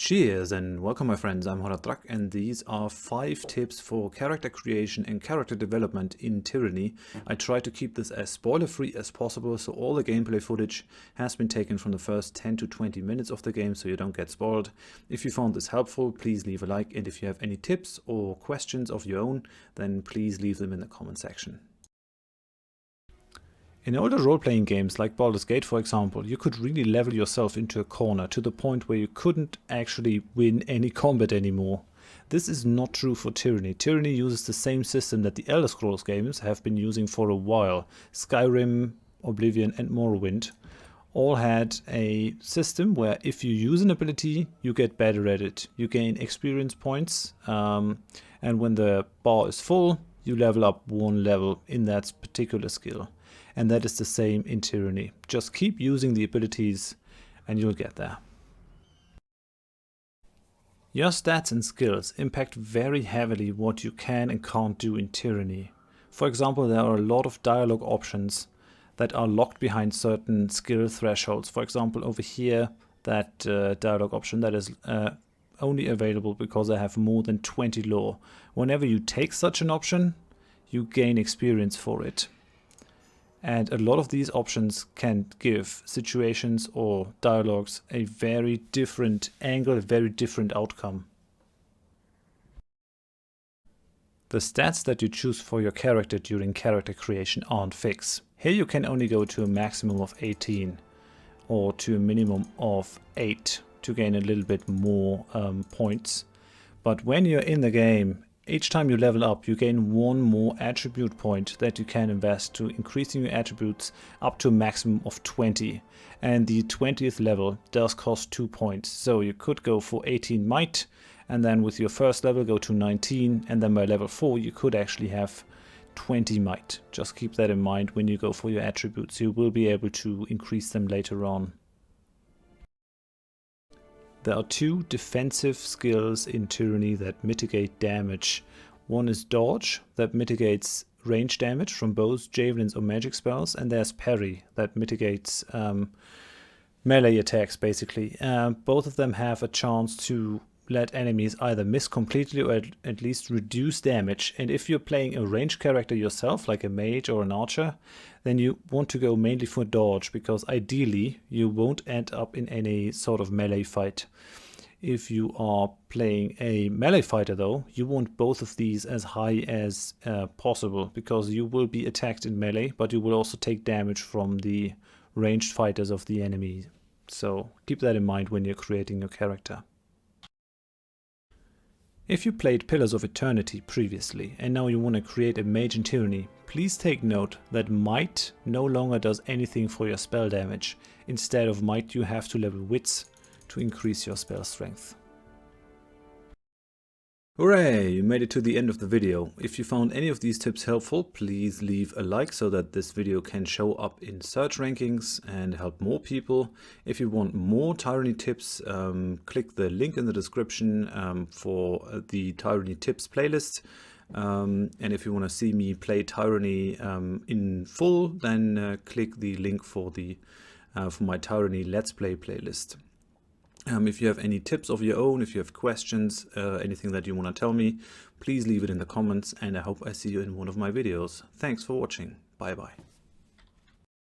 Cheers and welcome my friends, I'm Horath Drak and these are 5 tips for character creation and character development in Tyranny. I try to keep this as spoiler free as possible, so all the gameplay footage has been taken from the first 10 to 20 minutes of the game so you don't get spoiled. If you found this helpful, please leave a like, and if you have any tips or questions of your own, then please leave them in the comment section. In older role-playing games like Baldur's Gate, for example, you could really level yourself into a corner to the point where you couldn't actually win any combat anymore. This is not true for Tyranny. Tyranny uses the same system that the Elder Scrolls games have been using for a while. Skyrim, Oblivion and Morrowind all had a system where if you use an ability, you get better at it. You gain experience points, and when the bar is full, you level up 1 level in that particular skill. And that is the same in Tyranny. Just keep using the abilities and you'll get there. Your stats and skills impact very heavily what you can and can't do in Tyranny. For example, there are a lot of dialogue options that are locked behind certain skill thresholds. For example, over here, that dialogue option that is only available because I have more than 20 lore. Whenever you take such an option, you gain experience for it. And a lot of these options can give situations or dialogues a very different angle, a very different outcome. The stats that you choose for your character during character creation aren't fixed. Here you can only go to a maximum of 18 or to a minimum of 8 to gain a little bit more points. But when you're in the game, each time you level up, you gain 1 more attribute point that you can invest to increasing your attributes up to a maximum of 20. And the 20th level does cost 2 points. So you could go for 18 might, and then with your first level go to 19, and then by level 4 you could actually have 20 might. Just keep that in mind when you go for your attributes. You will be able to increase them later on. There are 2 defensive skills in Tyranny that mitigate damage. One is Dodge, that mitigates range damage from bows, javelins or magic spells, and there's Parry, that mitigates melee attacks basically. Both of them have a chance to let enemies either miss completely or at least reduce damage. And if you're playing a ranged character yourself, like a mage or an archer, then you want to go mainly for dodge, because ideally you won't end up in any sort of melee fight. If you are playing a melee fighter though, you want both of these as high as possible, because you will be attacked in melee, but you will also take damage from the ranged fighters of the enemy. So keep that in mind when you're creating your character. If you played Pillars of Eternity previously and now you want to create a mage in Tyranny, please take note that might no longer does anything for your spell damage. Instead of might, you have to level wits to increase your spell strength. Hooray! You made it to the end of the video. If you found any of these tips helpful, please leave a like so that this video can show up in search rankings and help more people. If you want more Tyranny tips, click the link in the description for the Tyranny tips playlist. And if you want to see me play Tyranny in full, then click the link for my Tyranny Let's Play playlist. If you have any tips of your own, if you have questions, anything that you want to tell me, please leave it in the comments, and I hope I see you in one of my videos. Thanks for watching. Bye bye.